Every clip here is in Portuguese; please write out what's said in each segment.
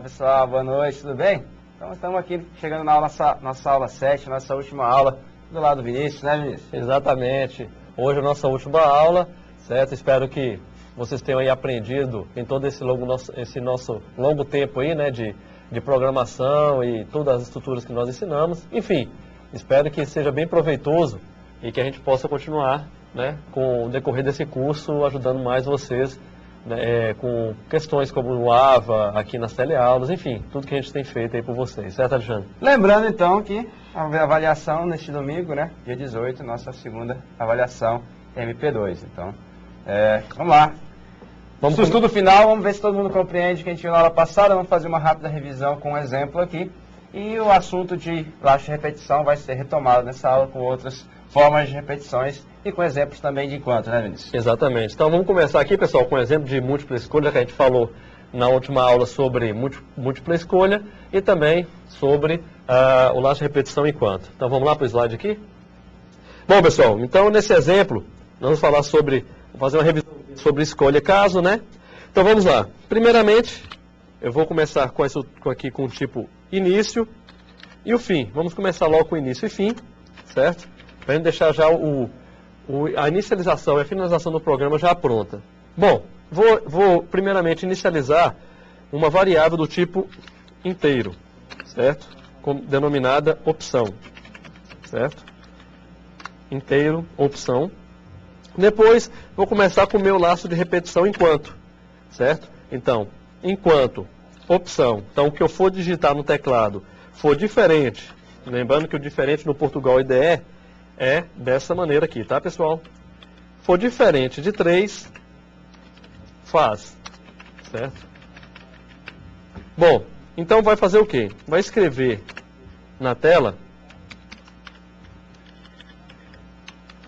pessoal, boa noite, tudo bem? Então estamos aqui chegando na nossa aula 7, nossa última aula, do lado do Vinícius, né, Vinícius? Exatamente. Hoje é a nossa última aula, certo? Espero que vocês tenham aí aprendido em todo esse nosso longo tempo aí, né, de programação e todas as estruturas que nós ensinamos. Enfim, espero que seja bem proveitoso e que a gente possa continuar, né, com o decorrer desse curso, ajudando mais vocês, né, com questões como o AVA, aqui nas teleaulas, enfim, tudo que a gente tem feito aí por vocês, certo, Alexandre? Lembrando então que a avaliação neste domingo, né, dia 18, nossa segunda avaliação MP2. Então, vamos lá. Vamos no estudo final, vamos ver se todo mundo compreende o que a gente viu na aula passada. Vamos fazer uma rápida revisão com um exemplo aqui. E o assunto de laço de repetição vai ser retomado nessa aula com outras formas de repetições e com exemplos também de enquanto, né, Vinícius? Exatamente. Então vamos começar aqui, pessoal, com um exemplo de múltipla escolha, que a gente falou na última aula sobre múltipla escolha e também sobre o laço de repetição enquanto. Então vamos lá para o slide aqui? Bom, pessoal, então nesse exemplo, nós vamos fazer uma revisão sobre escolha caso, né? Então vamos lá. Primeiramente, eu vou começar aqui com o tipo início e o fim. Vamos começar logo com início e fim, certo? Para a gente deixar já a inicialização e a finalização do programa já pronta. Bom, vou primeiramente inicializar uma variável do tipo inteiro, certo? Denominada opção, certo? Inteiro, opção. Depois, vou começar com o meu laço de repetição enquanto, certo? Então, enquanto, opção. Então, o que eu for digitar no teclado for diferente, lembrando que o diferente no Portugal IDE é dessa maneira aqui, tá, pessoal? For diferente de 3, faz, certo? Bom, então vai fazer o quê? Vai escrever na tela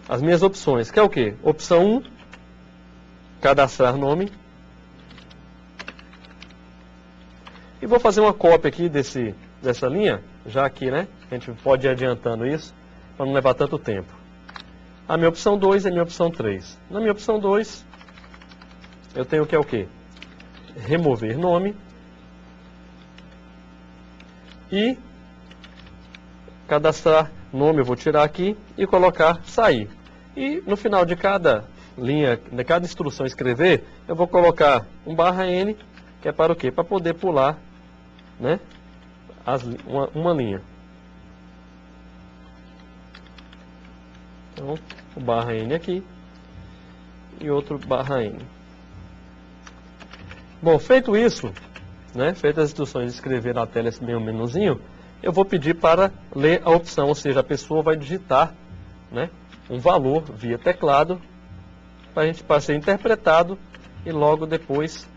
as minhas opções, que é o quê? Opção 1, cadastrar nome. E vou fazer uma cópia aqui dessa linha, já aqui, né? A gente pode ir adiantando isso, para não levar tanto tempo. A minha opção 2 é a minha opção 3. Na minha opção 2, eu tenho que é o quê? Remover nome. E cadastrar nome, eu vou tirar aqui e colocar sair. E no final de cada linha, de cada instrução escrever, eu vou colocar um /n, que é para o quê? Para poder pular, né, uma linha. Então, o /n aqui e outro /n. Bom, feito isso, né, feitas as instruções de escrever na tela esse meu menuzinho, eu vou pedir para ler a opção, ou seja, a pessoa vai digitar, né, um valor via teclado para ser interpretado e logo depois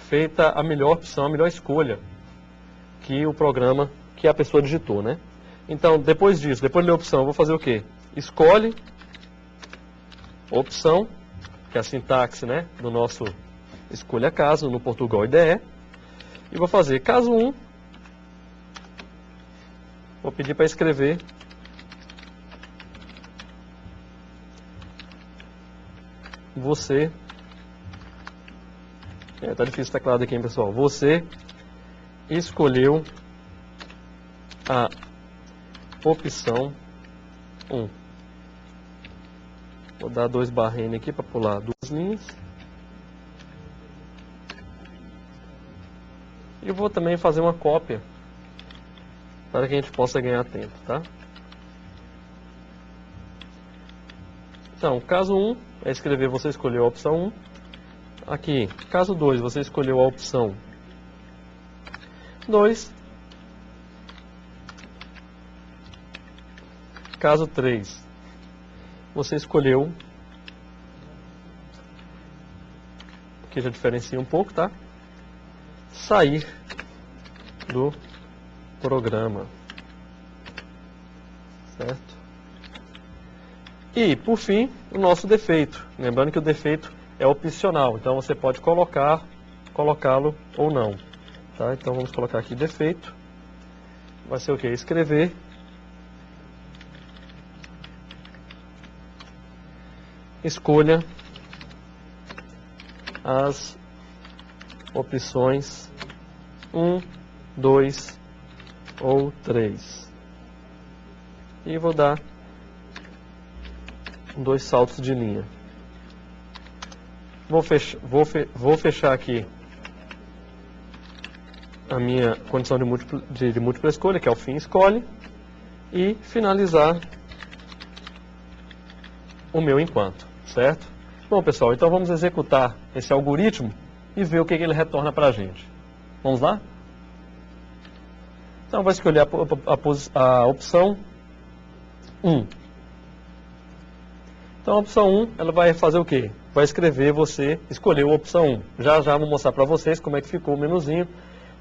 feita a melhor opção, a melhor escolha que o programa, que a pessoa digitou, né? Então, depois disso, depois de ler a opção, eu vou fazer o quê? Escolhe opção, que é a sintaxe, né, do nosso escolha caso no Portugal IDE. E vou fazer caso 1, vou pedir para escrever você, tá difícil o teclado aqui, hein, pessoal? Você escolheu a opção 1. Vou dar 2 /n aqui para pular 2 linhas. E vou também fazer uma cópia para que a gente possa ganhar tempo, tá? Então, caso 1 é escrever você escolheu a opção 1. Aqui, caso 2, você escolheu a opção 2. Caso 3, você escolheu, aqui já diferencia um pouco, tá? Sair do programa, certo? E, por fim, o nosso defeito. Lembrando que o defeito é opcional, então você pode colocá-lo ou não, tá? Então vamos colocar aqui defeito. Vai ser o quê? Escrever escolha as opções 1, 2 ou 3. E vou dar 2 saltos de linha. Vou fechar aqui a minha condição de múltipla escolha, que é o fim escolhe, e finalizar o meu enquanto, certo? Bom, pessoal, então vamos executar esse algoritmo e ver o que ele retorna para a gente. Vamos lá? Então, vou escolher a opção 1. Então, a opção 1, ela vai fazer o quê? Vai escrever, você escolheu a opção 1. Já vou mostrar para vocês como é que ficou o menuzinho.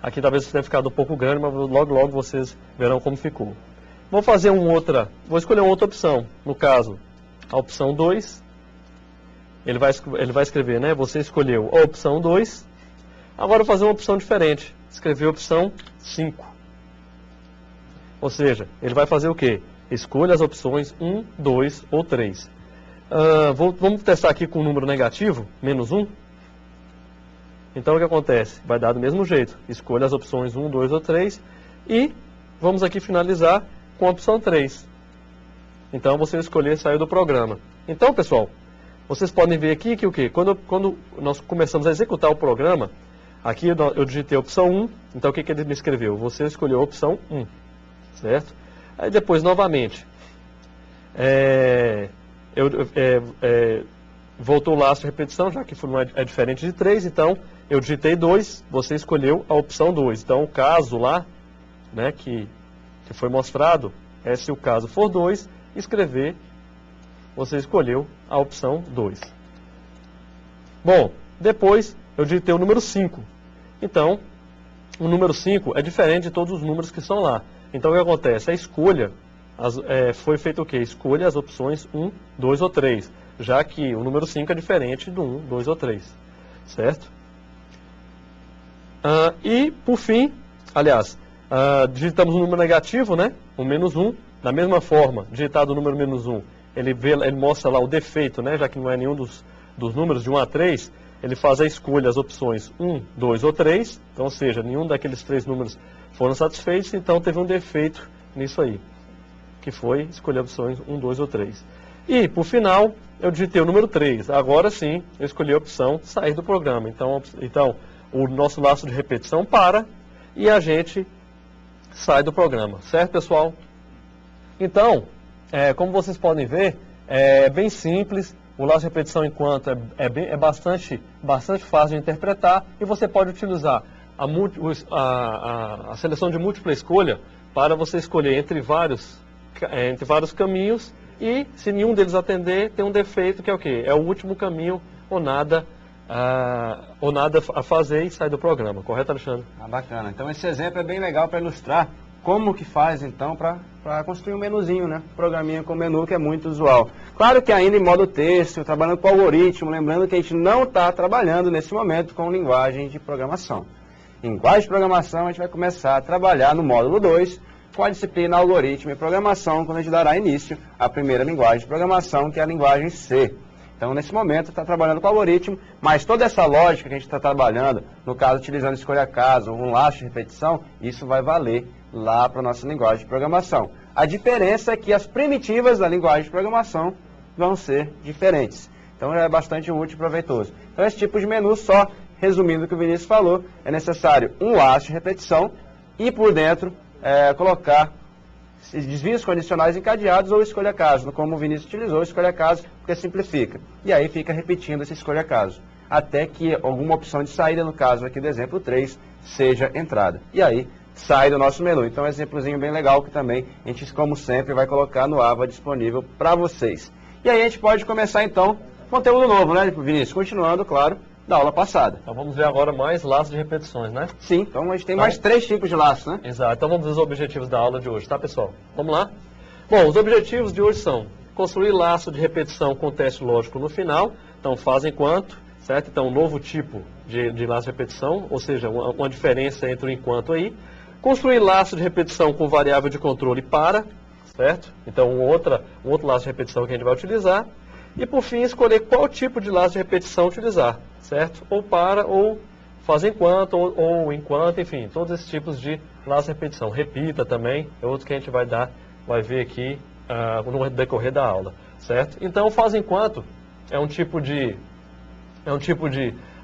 Aqui talvez tenha ficado um pouco grande, mas logo vocês verão como ficou. Vou escolher uma outra opção. No caso, a opção 2. Ele vai escrever, né? Você escolheu a opção 2. Agora eu vou fazer uma opção diferente. Escrever a opção 5. Ou seja, ele vai fazer o quê? Escolha as opções 1, 2 ou 3. Vamos testar aqui com um número negativo, menos 1. Então o que acontece? Vai dar do mesmo jeito. Escolha as opções 1, 2 ou 3. E vamos aqui finalizar com a opção 3. Então você escolher sair do programa. Então, pessoal, vocês podem ver aqui que o quê? Quando nós começamos a executar o programa, aqui eu digitei a opção 1. Então o que ele me escreveu? Você escolheu a opção 1. Certo? Aí depois, novamente, voltou o laço de repetição, já que é diferente de 3, então eu digitei 2, você escolheu a opção 2. Então o caso lá, né, que foi mostrado, é se o caso for 2, escrever, você escolheu a opção 2. Bom, depois eu digitei o número 5. Então, o número 5 é diferente de todos os números que são lá. Então o que acontece? A escolha, foi feito o quê? Escolha as opções 1, 2 ou 3, já que o número 5 é diferente do 1, 2 ou 3, certo? E, por fim, digitamos o número negativo, né? O menos 1, da mesma forma, digitado o número menos 1, ele mostra lá o defeito, né? Já que não é nenhum dos números de 1 a 3, ele faz a escolha, as opções 1, 2 ou 3, então, ou seja, nenhum daqueles 3 números foram satisfeitos, então teve um defeito nisso aí, que foi escolher opções 1, 2 ou 3. E, por final, eu digitei o número 3. Agora sim, eu escolhi a opção sair do programa. Então o nosso laço de repetição para e a gente sai do programa. Certo, pessoal? Então, como vocês podem ver, é bem simples. O laço de repetição enquanto é bastante fácil de interpretar e você pode utilizar a seleção de múltipla escolha para você escolher entre vários caminhos e, se nenhum deles atender, tem um defeito que é o quê? É o último caminho ou nada a fazer e sai do programa. Correto, Alexandre? Bacana. Então esse exemplo é bem legal para ilustrar como que faz, então, para construir um menuzinho, né? Programinha com menu, que é muito usual. Claro que ainda em modo texto, trabalhando com algoritmo, lembrando que a gente não está trabalhando nesse momento com linguagem de programação. Em linguagem de programação, a gente vai começar a trabalhar no módulo 2, com a disciplina Algoritmo e Programação, quando a gente dará início à primeira linguagem de programação, que é a linguagem C. Então, nesse momento, está trabalhando com algoritmo, mas toda essa lógica que a gente está trabalhando, no caso, utilizando escolha caso, um laço de repetição, isso vai valer lá para a nossa linguagem de programação. A diferença é que as primitivas da linguagem de programação vão ser diferentes. Então, é bastante útil e proveitoso. Então, esse tipo de menu, só resumindo o que o Vinícius falou, é necessário um laço de repetição e, por dentro, colocar desvios condicionais encadeados ou escolha caso, como o Vinícius utilizou, escolha caso, porque simplifica. E aí fica repetindo esse escolha caso, até que alguma opção de saída, no caso aqui do exemplo 3, seja entrada. E aí sai do nosso menu. Então, um exemplozinho bem legal que também a gente, como sempre, vai colocar no AVA disponível para vocês. E aí a gente pode começar, então, conteúdo novo, né, Vinícius? Continuando, claro, da aula passada. Então vamos ver agora mais laços de repetições, né? Sim, então a gente tem mais 3 tipos de laços, né? Exato, então vamos ver os objetivos da aula de hoje, tá, pessoal? Vamos lá? Bom, os objetivos de hoje são construir laço de repetição com teste lógico no final, então faz enquanto, certo? Então um novo tipo de laço de repetição, ou seja, uma diferença entre o enquanto aí. Construir laço de repetição com variável de controle para, certo? Então um outro laço de repetição que a gente vai utilizar. E por fim, escolher qual tipo de laço de repetição utilizar, certo? Ou para ou faz enquanto ou enquanto, enfim, todos esses tipos de laço de repetição. Repita também, é outro que a gente vai ver aqui no decorrer da aula, certo? Então, faz enquanto é um tipo de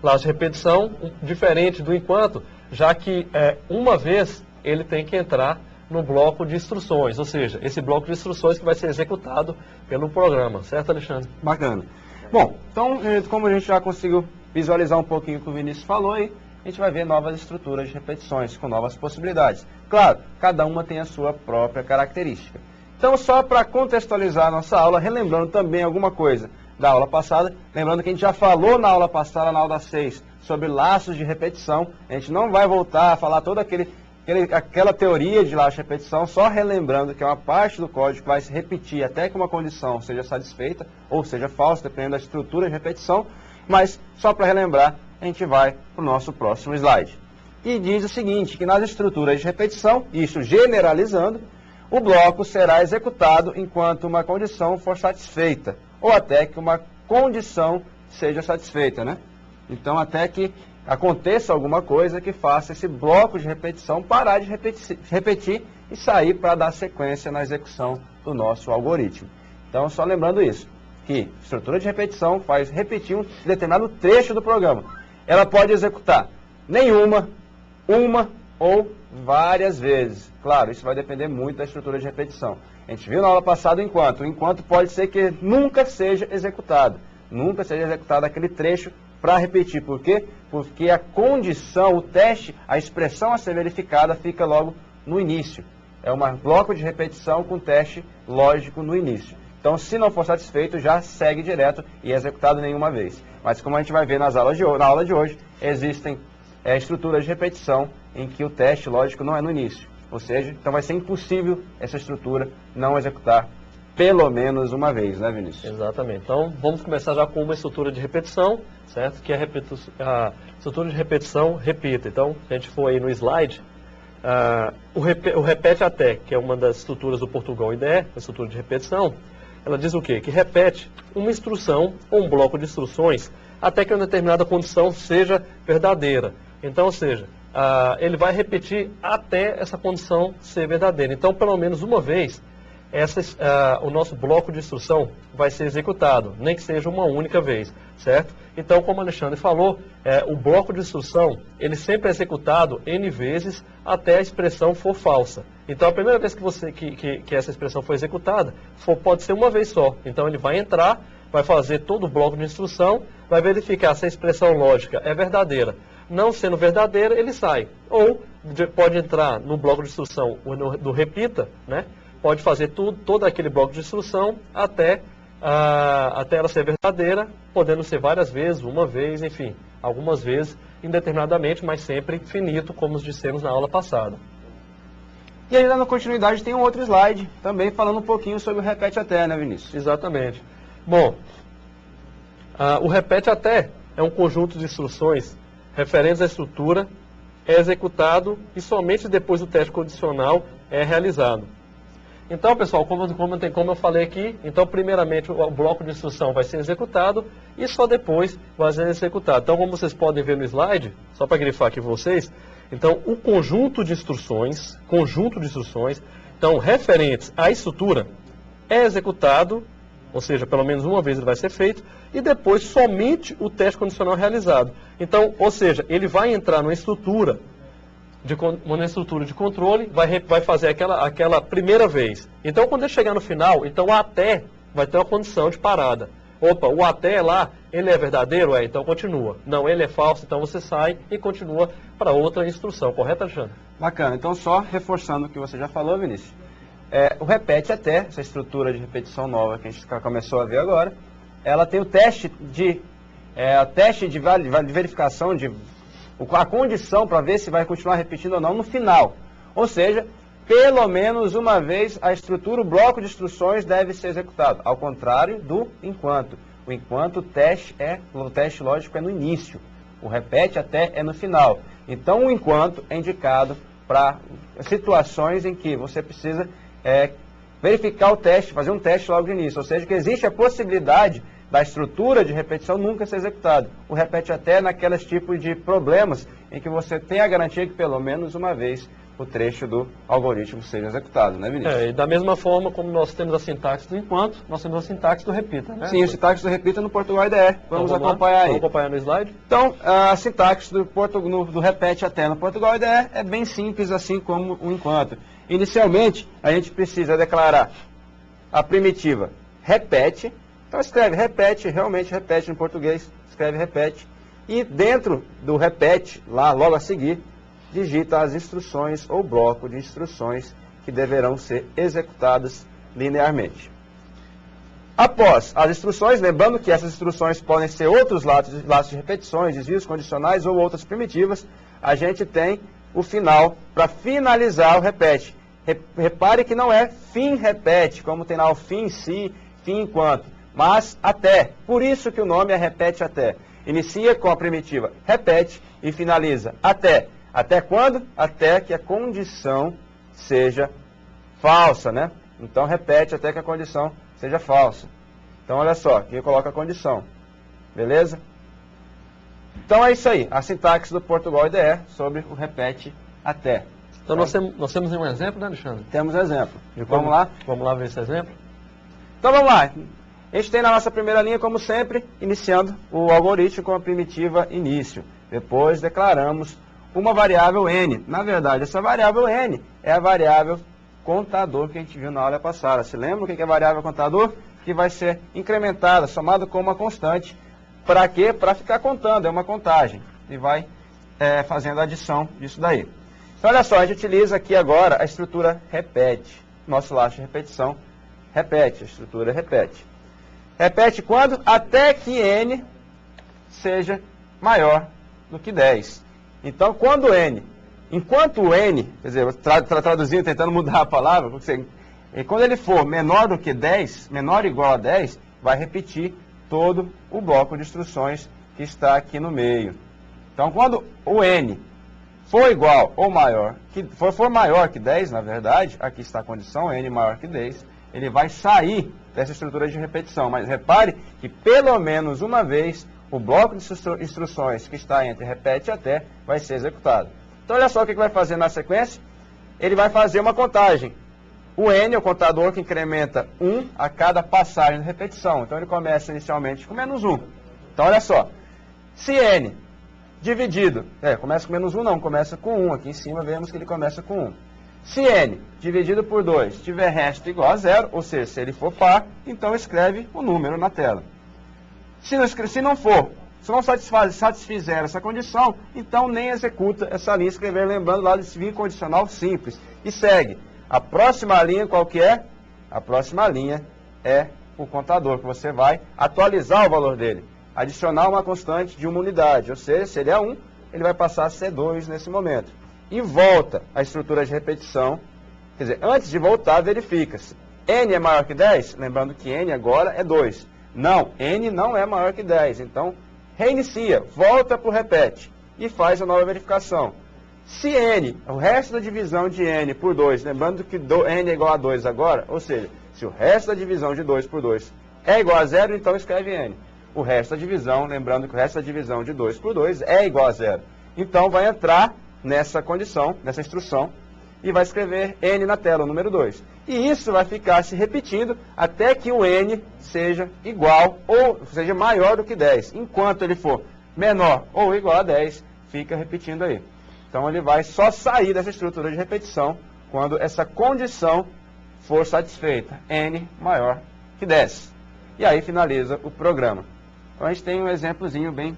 laço de repetição diferente do enquanto, já que uma vez ele tem que entrar no bloco de instruções, ou seja, esse bloco de instruções que vai ser executado pelo programa, certo, Alexandre? Bacana. Bom, então, como a gente já conseguiu visualizar um pouquinho o que o Vinícius falou aí, a gente vai ver novas estruturas de repetições, com novas possibilidades. Claro, cada uma tem a sua própria característica. Então, só para contextualizar a nossa aula, relembrando também alguma coisa da aula passada, lembrando que a gente já falou na aula passada, na aula 6, sobre laços de repetição. A gente não vai voltar a falar toda aquela teoria de laço de repetição, só relembrando que é uma parte do código que vai se repetir até que uma condição seja satisfeita, ou seja falsa, dependendo da estrutura de repetição. Mas, só para relembrar, a gente vai para o nosso próximo slide. E diz o seguinte, que nas estruturas de repetição, isso generalizando, o bloco será executado enquanto uma condição for satisfeita, ou até que uma condição seja satisfeita, né? Então, até que aconteça alguma coisa que faça esse bloco de repetição parar de repetir e sair para dar sequência na execução do nosso algoritmo. Então, só lembrando isso, que estrutura de repetição faz repetir um determinado trecho do programa. Ela pode executar nenhuma, uma ou várias vezes. Claro, isso vai depender muito da estrutura de repetição. A gente viu na aula passada o enquanto. O enquanto pode ser que nunca seja executado. Nunca seja executado aquele trecho para repetir. Por quê? Porque a condição, o teste, a expressão a ser verificada fica logo no início. É um bloco de repetição com teste lógico no início. Então, se não for satisfeito, já segue direto e é executado nenhuma vez. Mas como a gente vai ver na aula de hoje, existem estruturas de repetição em que o teste lógico não é no início. Ou seja, então vai ser impossível essa estrutura não executar pelo menos uma vez, né, Vinícius? Exatamente. Então, vamos começar já com uma estrutura de repetição, certo? Que é a estrutura de repetição repita. Então, se a gente for aí no slide, o repete até, que é uma das estruturas do Portugal IDE, a estrutura de repetição, ela diz o quê? Que repete uma instrução ou um bloco de instruções até que uma determinada condição seja verdadeira. Então, ou seja, ele vai repetir até essa condição ser verdadeira. Então, pelo menos uma vez, o nosso bloco de instrução vai ser executado, nem que seja uma única vez, certo? Então, como o Alexandre falou, o bloco de instrução, ele sempre é executado N vezes até a expressão for falsa. Então, a primeira vez que essa expressão for executada, pode ser uma vez só. Então, ele vai entrar, vai fazer todo o bloco de instrução, vai verificar se a expressão lógica é verdadeira. Não sendo verdadeira, ele sai. Ou pode entrar no bloco de instrução do repita, né? Pode fazer todo aquele bloco de instrução até ela ser verdadeira, podendo ser várias vezes, uma vez, enfim, algumas vezes, indeterminadamente, mas sempre finito, como nos dissemos na aula passada. E ainda na continuidade tem um outro slide, também falando um pouquinho sobre o repete até, né, Vinícius? Exatamente. Bom, o repete até é um conjunto de instruções referentes à estrutura, é executado e somente depois do teste condicional é realizado. Então, pessoal, como eu falei aqui, então primeiramente o bloco de instrução vai ser executado e só depois vai ser executado. Então, como vocês podem ver no slide, só para grifar aqui vocês, então o conjunto de instruções, então referentes à estrutura, é executado, ou seja, pelo menos uma vez ele vai ser feito, e depois somente o teste condicional realizado. Então, ou seja, ele vai entrar numa estrutura de controle, vai fazer aquela primeira vez. Então, quando ele chegar no final, então o até vai ter uma condição de parada. Opa, o até lá, ele é verdadeiro? Então continua. Não, ele é falso, então você sai e continua para outra instrução. Correto, Alexandre? Bacana. Então, só reforçando o que você já falou, Vinícius. O repete até, essa estrutura de repetição nova que a gente começou a ver agora, ela tem o teste de verificação, a condição para ver se vai continuar repetindo ou não no final. Ou seja, pelo menos uma vez a estrutura, o bloco de instruções deve ser executado. Ao contrário do enquanto. O enquanto o teste lógico é no início. O repete até é no final. Então o enquanto é indicado para situações em que você precisa verificar o teste, fazer um teste logo no início. Ou seja, que existe a possibilidade da estrutura de repetição nunca ser executado. O repete até naqueles tipos de problemas em que você tem a garantia que pelo menos uma vez o trecho do algoritmo seja executado, né, Vinícius? E da mesma forma como nós temos a sintaxe do enquanto, nós temos a sintaxe do repita, né? Sim, a sintaxe do repita no Portugal IDE. Vamos acompanhar aí. Vamos acompanhar no slide? Então, a sintaxe do repete até no Portugal IDE é bem simples, assim como o enquanto. Inicialmente, a gente precisa declarar a primitiva repete. Então, escreve repete, realmente repete no português, escreve repete. E dentro do repete, lá logo a seguir, digita as instruções ou bloco de instruções que deverão ser executadas linearmente. Após as instruções, lembrando que essas instruções podem ser outros laços de repetições, desvios condicionais ou outras primitivas, a gente tem o final para finalizar o repete. Repare que não é fim repete, como tem lá o fim se, fim enquanto, mas até. Por isso que o nome é repete até. Inicia com a primitiva repete e finaliza até. Até quando? Até que a condição seja falsa, né? Então repete até que a condição seja falsa. Então olha só, aqui eu coloco a condição. Beleza? Então é isso aí, a sintaxe do Portugal IDE sobre o repete até. Então nós temos um exemplo, né, Alexandre? Temos exemplo. Vamos lá? Vamos lá ver esse exemplo? Então vamos lá. A gente tem na nossa primeira linha, como sempre, iniciando o algoritmo com a primitiva início. Depois declaramos uma variável n. Na verdade, essa variável n é a variável contador que a gente viu na aula passada. Se lembra o que é a variável contador? Que vai ser incrementada, somada com uma constante. Para quê? Para ficar contando, é uma contagem. E vai fazendo a adição disso daí. Então, olha só, a gente utiliza aqui agora a estrutura repete. Nosso laço de repetição repete, a estrutura repete. Repete quando? Até que n seja maior do que 10. Então, enquanto o n, quer dizer, traduzindo, tentando mudar a palavra, quando ele for menor do que 10, menor ou igual a 10, vai repetir todo o bloco de instruções que está aqui no meio. Então, quando o n for igual ou maior, for maior que 10, na verdade, aqui está a condição, n maior que 10, ele vai sair dessa estrutura de repetição. Mas repare que pelo menos uma vez o bloco de instruções que está entre repete até vai ser executado. Então olha só o que vai fazer na sequência. Ele vai fazer uma contagem. O n é o contador que incrementa 1 a cada passagem de repetição. Então ele começa inicialmente com menos 1. Então olha só. Se n dividido, começa com menos 1 não, começa com 1. Aqui em cima vemos que ele começa com 1. Se n dividido por 2 tiver resto igual a 0, ou seja, se ele for par, então escreve o número na tela. Se não satisfizer essa condição, então nem executa essa linha escrever, lembrando lá desse vínculo condicional simples. E segue. A próxima linha, qual que é? A próxima linha é o contador, que você vai atualizar o valor dele. Adicionar uma constante de uma unidade, ou seja, se ele é 1, ele vai passar a ser 2 nesse momento. E volta à estrutura de repetição, quer dizer, antes de voltar, verifica-se. n é maior que 10? Lembrando que n agora é 2. Não, n não é maior que 10, então reinicia, volta para o repete e faz a nova verificação. Se n, o resto da divisão de n por 2, lembrando que n é igual a 2 agora, ou seja, se o resto da divisão de 2 por 2 é igual a 0, então escreve n. O resto da divisão, lembrando que o resto da divisão de 2 por 2 é igual a 0. Então vai entrar nessa condição, nessa instrução, e vai escrever n na tela, o número 2. E isso vai ficar se repetindo até que o n seja igual ou seja maior do que 10. Enquanto ele for menor ou igual a 10, fica repetindo aí. Então ele vai só sair dessa estrutura de repetição quando essa condição for satisfeita, n maior que 10. E aí finaliza o programa. Então a gente tem um exemplozinho bem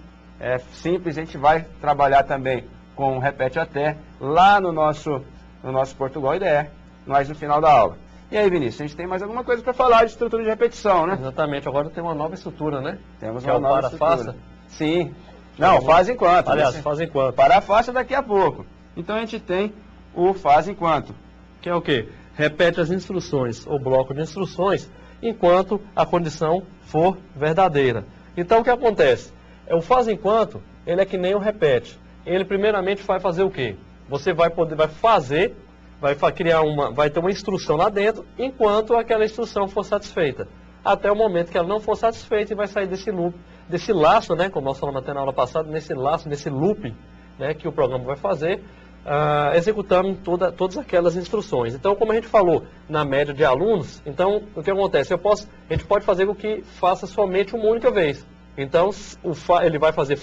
simples, a gente vai trabalhar também com o repete até lá no nosso Portugal IDE, mas no final da aula. E aí, Vinícius, a gente tem mais alguma coisa para falar de estrutura de repetição, né? Exatamente, agora tem uma nova estrutura, né? Temos que uma é o nova para-faça. estrutura. Sim. Não, faz enquanto. Aliás, faz enquanto. Para-faça daqui a pouco. Então a gente tem o faz enquanto. Que é o quê? Repete as instruções, ou bloco de instruções, enquanto a condição for verdadeira. Então o que acontece? O faz enquanto, ele é que nem o repete. Ele primeiramente vai fazer o quê? Você vai fazer, vai ter uma instrução lá dentro, enquanto aquela instrução for satisfeita. até o momento que ela não for satisfeita e vai sair desse loop, desse laço, né, como nós falamos até na aula passada, nesse laço, nesse loop, né, que o programa vai fazer, executando todas aquelas instruções. Então, como a gente falou, na média de alunos, então, o que acontece? A gente pode fazer com que faça somente uma única vez. Então, ele vai fazer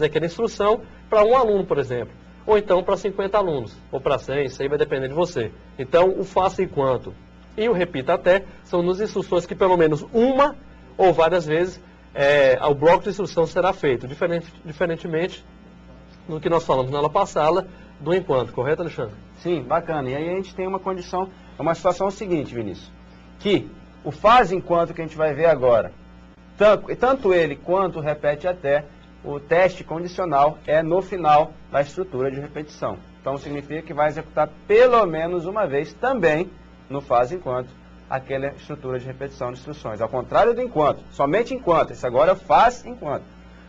aquela instrução para um aluno, por exemplo. Ou então para 50 alunos, ou para 100, isso aí vai depender de você. Então, o faça enquanto e o repita até são duas instruções que pelo menos uma ou várias vezes o bloco de instrução será feito, diferentemente do que nós falamos na aula passada, do enquanto, correto, Alexandre? Sim, bacana. E aí a gente tem uma condição, uma situação seguinte, Vinícius, que o faz enquanto que a gente vai ver agora, tanto ele quanto o repete até, o teste condicional é no final da estrutura de repetição. Então significa que vai executar pelo menos uma vez também no faz enquanto aquela estrutura de repetição de instruções. Ao contrário do enquanto, somente enquanto. Esse agora é o faz enquanto.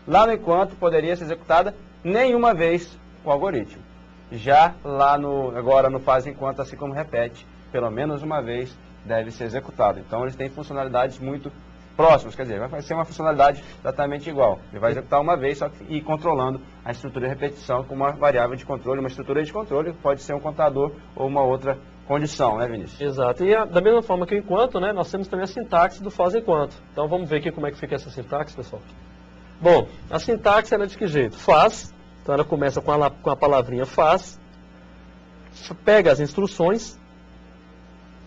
Lá no enquanto poderia ser executada nenhuma vez o algoritmo. Já lá agora no faz enquanto, assim como repete, pelo menos uma vez deve ser executado. Então eles têm funcionalidades muito próximas, quer dizer, vai ser uma funcionalidade exatamente igual. Ele vai executar uma vez, só que ir controlando a estrutura de repetição com uma variável de controle, uma estrutura de controle, pode ser um contador ou uma outra condição, né, Vinícius? Exato. E da mesma forma que o enquanto, né, nós temos também a sintaxe do faz enquanto. Então vamos ver aqui como é que fica essa sintaxe, pessoal. Bom, a sintaxe ela é de que jeito? Faz, então ela começa com a palavrinha faz, pega as instruções,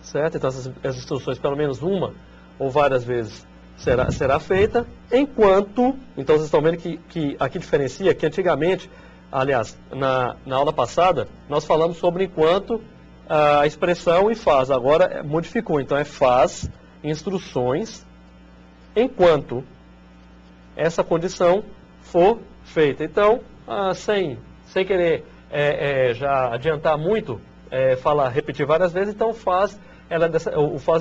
certo? Então as instruções pelo menos uma ou várias vezes será feita, enquanto, então vocês estão vendo que aqui diferencia, que antigamente, aliás, na aula passada, nós falamos sobre enquanto a expressão e faz, agora modificou, então é faz instruções enquanto essa condição for feita. Então, sem querer já adiantar muito, repetir várias vezes, então o faz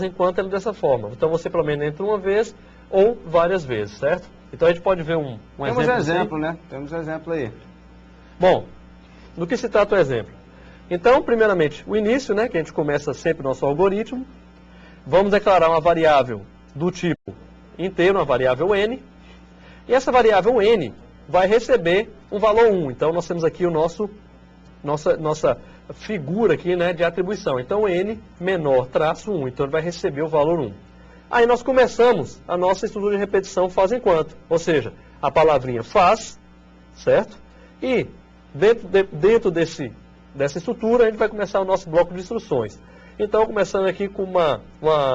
enquanto ela é dessa forma. Então você pelo menos entra uma vez ou várias vezes, certo? Então a gente pode ver um exemplo. Temos exemplo, né? Temos exemplo aí. Bom, do que se trata o exemplo? Então, primeiramente, o início, né, que a gente começa sempre o nosso algoritmo. Vamos declarar uma variável do tipo inteiro, uma variável n. E essa variável n vai receber um valor 1. Então nós temos aqui nossa figura aqui, né, de atribuição. Então n menor traço 1, então ele vai receber o valor 1. Aí nós começamos a nossa estrutura de repetição faz enquanto, ou seja, a palavrinha faz, certo? E dentro dessa estrutura a gente vai começar o nosso bloco de instruções. Então começando aqui com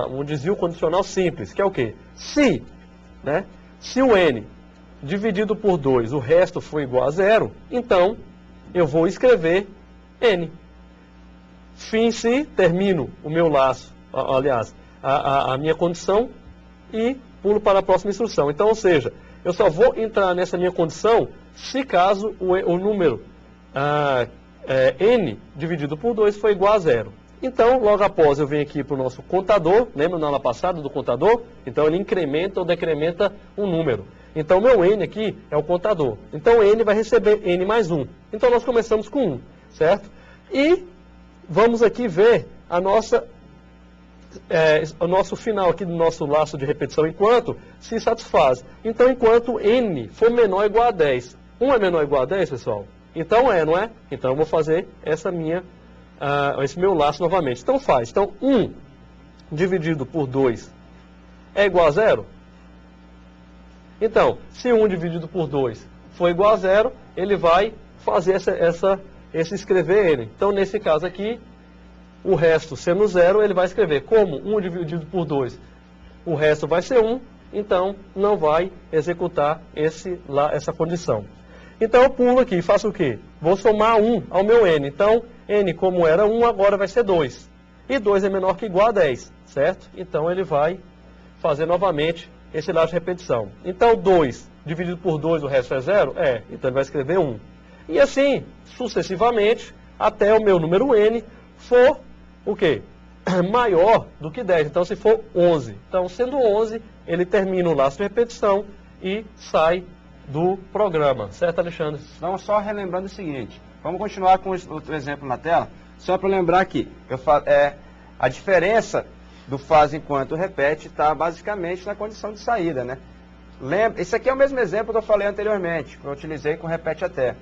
um desvio condicional simples, que é o quê? Se o n dividido por 2, o resto for igual a 0, então eu vou escrever n. Fim se, termino o meu laço, aliás, a minha condição e pulo para a próxima instrução. Então, ou seja, eu só vou entrar nessa minha condição se caso o número n dividido por 2 for igual a 0. Então, logo após eu venho aqui para o nosso contador, lembra na aula passada do contador? Então ele incrementa ou decrementa um número. Então meu n aqui é o contador. Então n vai receber n mais 1. Então nós começamos com 1, certo? E vamos aqui ver o nosso final aqui do nosso laço de repetição enquanto se satisfaz. Então enquanto n for menor ou igual a 10. 1 é menor ou igual a 10, pessoal? Então não é? Então eu vou fazer esse meu laço novamente. Então faz. Então 1 dividido por 2 é igual a 0? Então, se 1 dividido por 2 for igual a 0, ele vai fazer esse escrever n. Então, nesse caso aqui, o resto sendo 0, ele vai escrever como 1 dividido por 2, o resto vai ser 1, então não vai executar essa condição. Então, eu pulo aqui e faço o quê? Vou somar 1 ao meu n. Então, n como era 1, agora vai ser 2. E 2 é menor que igual a 10, certo? Então, ele vai fazer novamente esse laço de repetição. Então, 2 dividido por 2, o resto é 0? Então ele vai escrever 1. E assim, sucessivamente, até o meu número n for o quê? Maior do que 10. Então, se for 11. Então, sendo 11, ele termina o laço de repetição e sai do programa. Certo, Alexandre? Então, só relembrando o seguinte. Vamos continuar com outro exemplo na tela. Só para lembrar aqui. A diferença do faz enquanto repete está basicamente na condição de saída, né? Lembra, esse aqui é o mesmo exemplo que eu falei anteriormente, que eu utilizei com repete até.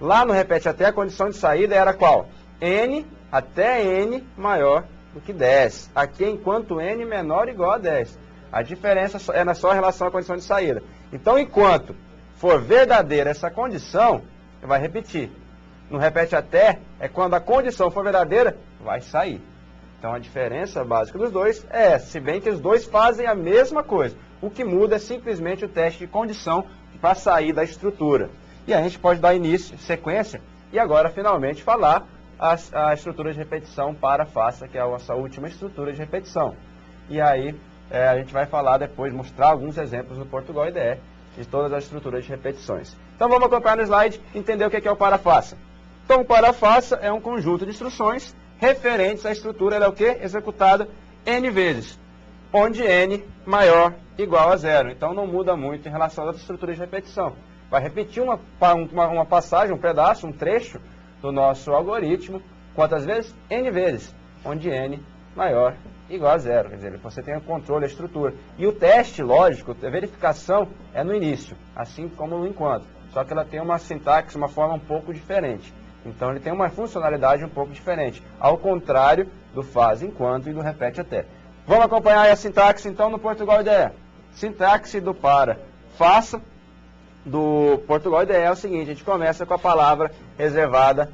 Lá no repete até, a condição de saída era qual? N até N maior do que 10. Aqui é enquanto N menor ou igual a 10. A diferença é só em relação à condição de saída. Então, enquanto for verdadeira essa condição, vai repetir. No repete até, é quando a condição for verdadeira, vai sair. Então, a diferença básica dos dois é essa, se bem que os dois fazem a mesma coisa. O que muda é simplesmente o teste de condição para sair da estrutura. E a gente pode dar início, sequência, e agora, finalmente, falar a estrutura de repetição para faça, que é a nossa última estrutura de repetição. E aí, a gente vai falar depois, mostrar alguns exemplos do Portugal IDE de todas as estruturas de repetições. Então, vamos acompanhar no slide e entender o que é o para-faça. Então, o para-faça é um conjunto de instruções referentes à estrutura, ela é o quê? Executada N vezes, onde N maior igual a 0. Então, não muda muito em relação às estruturas de repetição. Vai repetir uma passagem, um pedaço, um trecho do nosso algoritmo, quantas vezes? N vezes, onde N maior igual a 0. Quer dizer, você tem o controle da estrutura. E o teste lógico, a verificação, é no início, assim como no enquanto. Só que ela tem uma sintaxe, uma forma um pouco diferente. Então, ele tem uma funcionalidade um pouco diferente, ao contrário do faz enquanto e do repete até. Vamos acompanhar a sintaxe, então, no Portugal IDE. Sintaxe do para faça do Portugal IDE é o seguinte, a gente começa com a palavra reservada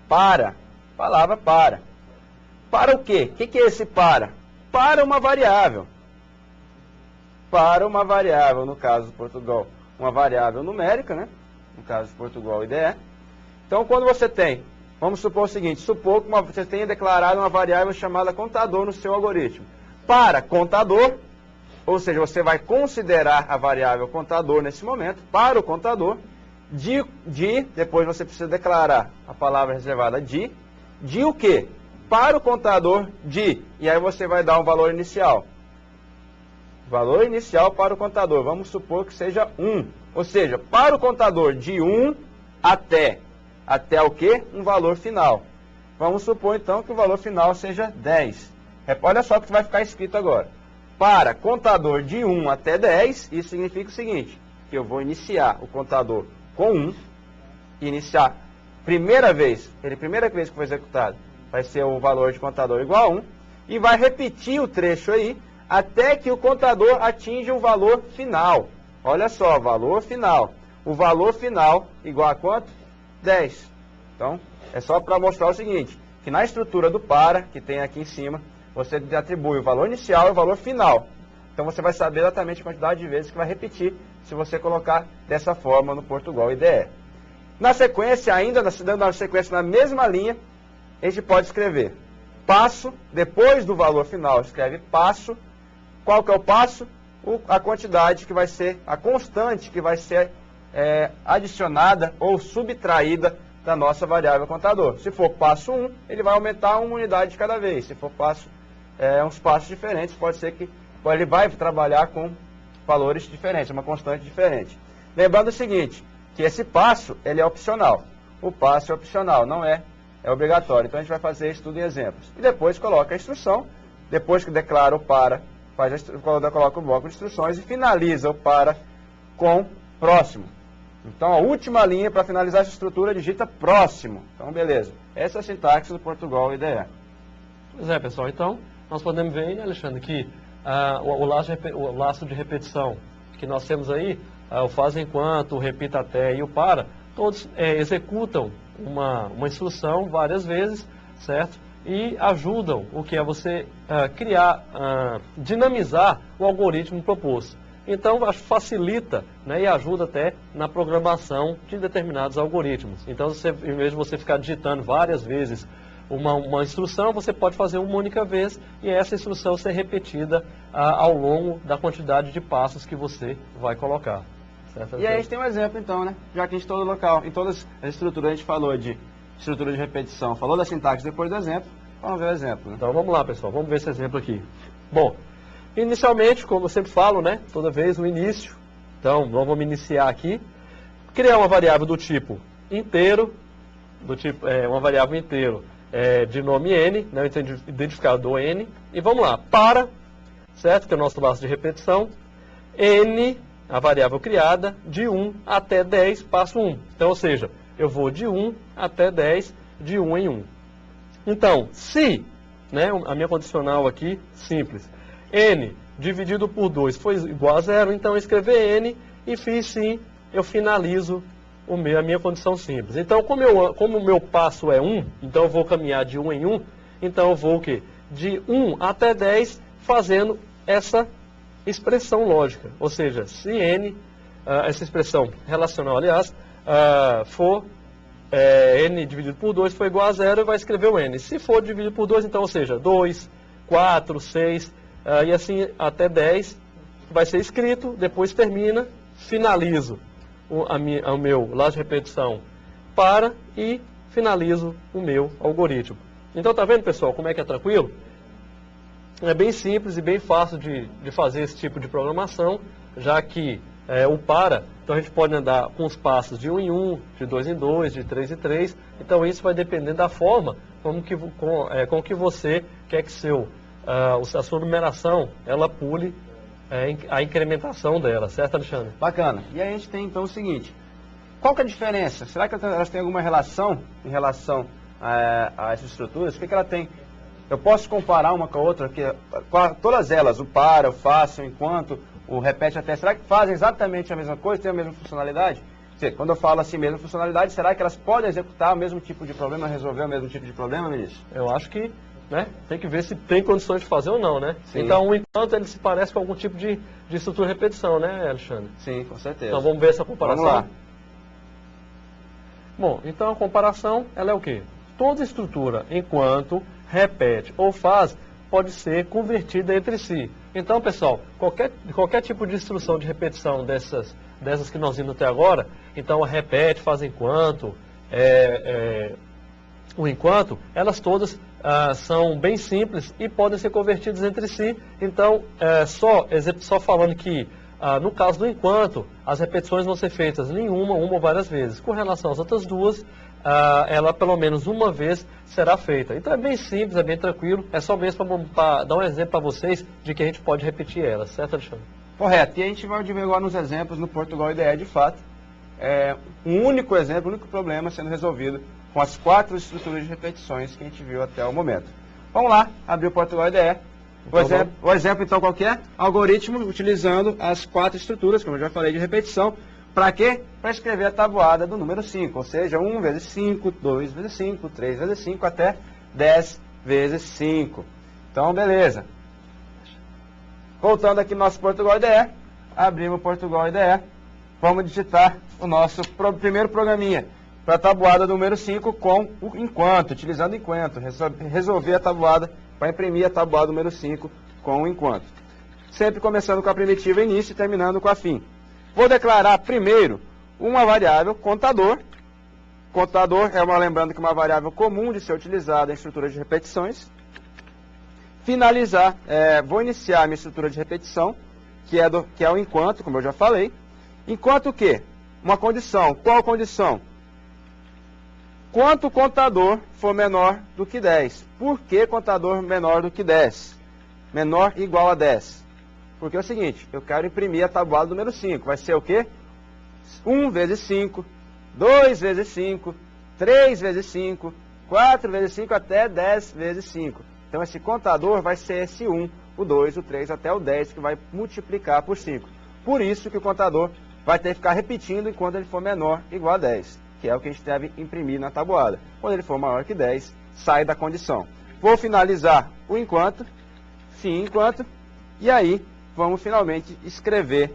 para. Palavra para. Para o quê? O que é esse para? Para uma variável. Para uma variável, no caso do Portugal, uma variável numérica, né? No caso do Portugal IDE. Então, quando você tem, vamos supor o seguinte, supor que você tenha declarado uma variável chamada contador no seu algoritmo. Para contador, ou seja, você vai considerar a variável contador nesse momento, para o contador, depois você precisa declarar a palavra reservada de o quê? Para o contador de, e aí você vai dar um valor inicial. Valor inicial para o contador, vamos supor que seja 1. Ou seja, para o contador de 1 até o quê? Um valor final. Vamos supor então que o valor final seja 10. Olha só o que vai ficar escrito agora. Para contador de 1 até 10, isso significa o seguinte, que eu vou iniciar o contador com 1, iniciar primeira vez que foi executado, vai ser o valor de contador igual a 1, e vai repetir o trecho aí, até que o contador atinja o valor final. Olha só, valor final. O valor final igual a quanto? 10. Então, é só para mostrar o seguinte, que na estrutura do para, que tem aqui em cima, você atribui o valor inicial e o valor final. Então, você vai saber exatamente a quantidade de vezes que vai repetir, se você colocar dessa forma no Portugal IDE. Na sequência, ainda dando uma sequência na mesma linha, a gente pode escrever passo, depois do valor final, escreve passo. Qual que é o passo? A quantidade que vai ser, a constante que vai ser adicionada ou subtraída da nossa variável contador. Se for passo 1, ele vai aumentar uma unidade de cada vez. Se for passo, uns passos diferentes, pode ser que ele vai trabalhar com valores diferentes, uma constante diferente. Lembrando o seguinte, que esse passo, ele é opcional. O passo é opcional, não é obrigatório. Então, a gente vai fazer isso tudo em exemplos. E depois coloca a instrução, depois que declara o para, coloca o bloco de instruções e finaliza o para com próximo. Então, a última linha para finalizar essa estrutura digita próximo. Então, beleza. Essa é a sintaxe do Portugal IDE. Pois é, pessoal. Então, nós podemos ver, né, Alexandre, que o laço de repetição que nós temos aí, o faz enquanto, o repita até e o para, todos executam uma instrução várias vezes, certo? E ajudam o que é você dinamizar o algoritmo proposto. Então, facilita, né, e ajuda até na programação de determinados algoritmos. Então, em vez de você ficar digitando várias vezes uma instrução, você pode fazer uma única vez e essa instrução ser repetida ao longo da quantidade de passos que você vai colocar. Certo? E aí a gente tem um exemplo, então, né? Já que em todo local, em todas as estruturas, a gente falou de estrutura de repetição, falou da sintaxe depois do exemplo, vamos ver o exemplo. Né? Então, vamos lá, pessoal, vamos ver esse exemplo aqui. Bom, inicialmente, como eu sempre falo, né? Toda vez o início. Então, nós vamos iniciar aqui. Criar uma variável do tipo inteiro, uma variável inteiro de nome N, né, o identificador N, e vamos lá, para, certo, que é o nosso laço de repetição, N, a variável criada, de 1 até 10, passo 1. Então, ou seja, eu vou de 1 até 10, de 1 em 1. Então, se, né, a minha condicional aqui, simples, N dividido por 2 foi igual a 0, então eu escrevi N e fiz sim, eu finalizo a minha condição simples. Então, como o meu passo é 1, então eu vou caminhar de 1 em 1, então eu vou o quê? De 1 até 10, fazendo essa expressão lógica. Ou seja, se N, essa expressão relacional, aliás, for N dividido por 2 for igual a 0, vai escrever o N. Se for dividido por 2, então, ou seja, 2, 4, 6, e assim até 10, vai ser escrito, depois termina, finalizo o meu laço de repetição para e finalizo o meu algoritmo. Então, tá vendo, pessoal, como é que é tranquilo? É bem simples e bem fácil de fazer esse tipo de programação, já que o para, então a gente pode andar com os passos de 1 em 1, de 2 em 2, de 3 em 3, então isso vai depender da forma com que você quer que a sua numeração, ela pule a incrementação dela, certo, Alexandre? Bacana. E aí a gente tem então o seguinte, qual que é a diferença? Será que elas têm alguma relação em relação a essas estruturas? O que ela tem? Eu posso comparar uma com a outra, todas elas, o para, o faça, o enquanto, o repete até, será que fazem exatamente a mesma coisa, têm a mesma funcionalidade? Quer dizer, quando eu falo assim, mesma funcionalidade, será que elas podem executar o mesmo tipo de problema, resolver o mesmo tipo de problema, ministro? Eu acho que, né, tem que ver se tem condições de fazer ou não, né? Sim. Então, o enquanto ele se parece com algum tipo de estrutura de repetição, né, Alexandre? Sim, com certeza. Então, vamos ver essa comparação? Vamos lá. Bom, então a comparação, ela é o quê? Toda estrutura, enquanto repete ou faz, pode ser convertida entre si. Então, pessoal, qualquer tipo de instrução de repetição dessas que nós vimos até agora, então repete, faz enquanto, o enquanto, elas todas são bem simples e podem ser convertidas entre si. Então, só falando que, no caso do enquanto, as repetições vão ser feitas em uma ou várias vezes. Com relação às outras duas, ela pelo menos uma vez será feita. Então é bem simples, é bem tranquilo, é só mesmo para dar um exemplo para vocês de que a gente pode repetir ela, certo, Alexandre? Correto, e a gente vai ver agora nos exemplos no Portugal IDE, de fato, um único exemplo, um único problema sendo resolvido com as 4 estruturas de repetições que a gente viu até o momento. Vamos lá, abrir o Portugal IDE. O exemplo, então, qual que é? Algoritmo utilizando as 4 estruturas, como eu já falei, de repetição. Para quê? Para escrever a tabuada do número 5, ou seja, 1 vezes 5, 2 vezes 5, 3 vezes 5, até 10 vezes 5. Então, beleza. Voltando aqui no nosso Portugal IDE, abrimos o Portugal IDE, vamos digitar o nosso primeiro programinha para a tabuada do número 5 com o enquanto, utilizando o enquanto, resolver a tabuada para imprimir a tabuada do número 5 com o enquanto. Sempre começando com a primitiva início e terminando com a fim. Vou declarar primeiro uma variável contador. Contador lembrando que é uma variável comum de ser utilizada em estruturas de repetições. Finalizar, vou iniciar a minha estrutura de repetição, que é o enquanto, como eu já falei. Enquanto que? Uma condição. Qual condição? Quanto o contador for menor do que 10. Por que contador menor do que 10? Menor igual a 10. Porque é o seguinte, eu quero imprimir a tabuada do número 5. Vai ser o quê? 1 vezes 5, 2 vezes 5, 3 vezes 5, 4 vezes 5 até 10 vezes 5. Então esse contador vai ser esse 1, o 2, o 3 até o 10, que vai multiplicar por 5. Por isso que o contador vai ter que ficar repetindo enquanto ele for menor igual a 10, que é o que a gente deve imprimir na tabuada. Quando ele for maior que 10, sai da condição. Vou finalizar o enquanto, fim enquanto, e aí vamos finalmente escrever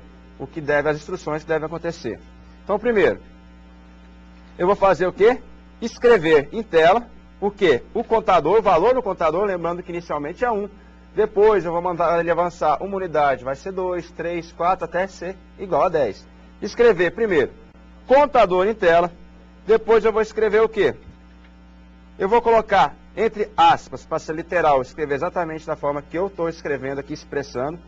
as instruções que devem acontecer. Então, primeiro, eu vou fazer o quê? Escrever em tela o quê? O contador, o valor do contador, lembrando que inicialmente é 1. Depois eu vou mandar ele avançar uma unidade, vai ser 2, 3, 4, até ser igual a 10. Escrever primeiro contador em tela, depois eu vou escrever o quê? Eu vou colocar entre aspas, para ser literal, escrever exatamente da forma que eu estou escrevendo aqui, expressando,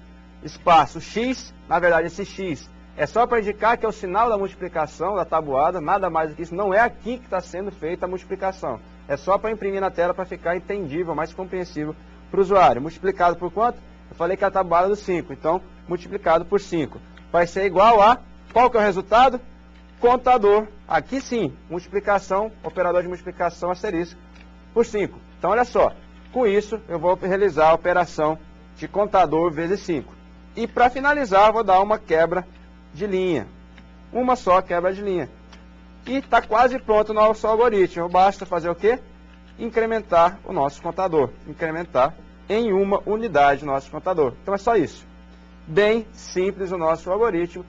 espaço X, na verdade esse X é só para indicar que é o sinal da multiplicação da tabuada, nada mais do que isso, não é aqui que está sendo feita a multiplicação. É só para imprimir na tela para ficar entendível, mais compreensível para o usuário. Multiplicado por quanto? Eu falei que é a tabuada do 5, então multiplicado por 5. Vai ser igual a, qual que é o resultado? Contador. Aqui sim, multiplicação, operador de multiplicação asterisco por 5. Então olha só, com isso eu vou realizar a operação de contador vezes 5. E para finalizar, vou dar uma quebra de linha. Uma só quebra de linha. E está quase pronto o nosso algoritmo. Basta fazer o quê? Incrementar o nosso contador. Incrementar em uma unidade o nosso contador. Então é só isso. Bem simples o nosso algoritmo.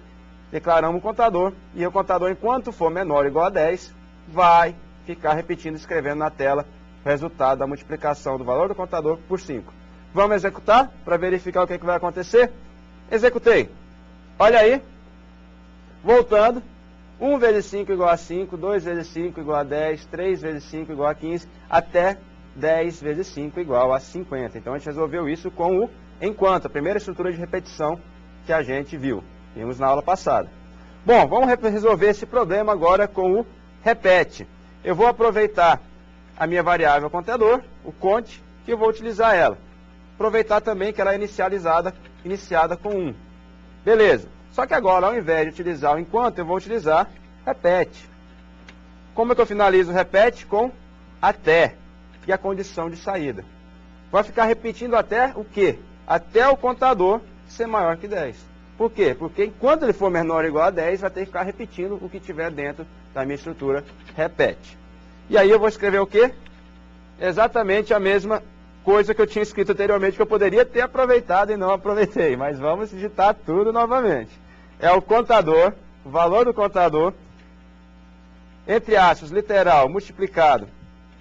Declaramos um contador. E o contador, enquanto for menor ou igual a 10, vai ficar repetindo, escrevendo na tela o resultado da multiplicação do valor do contador por 5. Vamos executar para verificar o que vai acontecer? Executei. Olha aí. Voltando. 1 vezes 5 igual a 5, 2 vezes 5 igual a 10, 3 vezes 5 igual a 15, até 10 vezes 5 igual a 50. Então a gente resolveu isso com o enquanto, a primeira estrutura de repetição que a gente viu. Vimos na aula passada. Bom, vamos resolver esse problema agora com o repete. Eu vou aproveitar a minha variável contador, o cont, que eu vou utilizar ela. Aproveitar também que ela é iniciada com 1. Beleza. Só que agora, ao invés de utilizar o enquanto, eu vou utilizar repete. Como é que eu finalizo o repete? Com até. E a condição de saída. Vai ficar repetindo até o quê? Até o contador ser maior que 10. Por quê? Porque enquanto ele for menor ou igual a 10, vai ter que ficar repetindo o que tiver dentro da minha estrutura repete. E aí eu vou escrever o quê? Exatamente a mesma coisa que eu tinha escrito anteriormente, que eu poderia ter aproveitado e não aproveitei. Mas vamos digitar tudo novamente. É o contador, o valor do contador, entre aspas, literal, multiplicado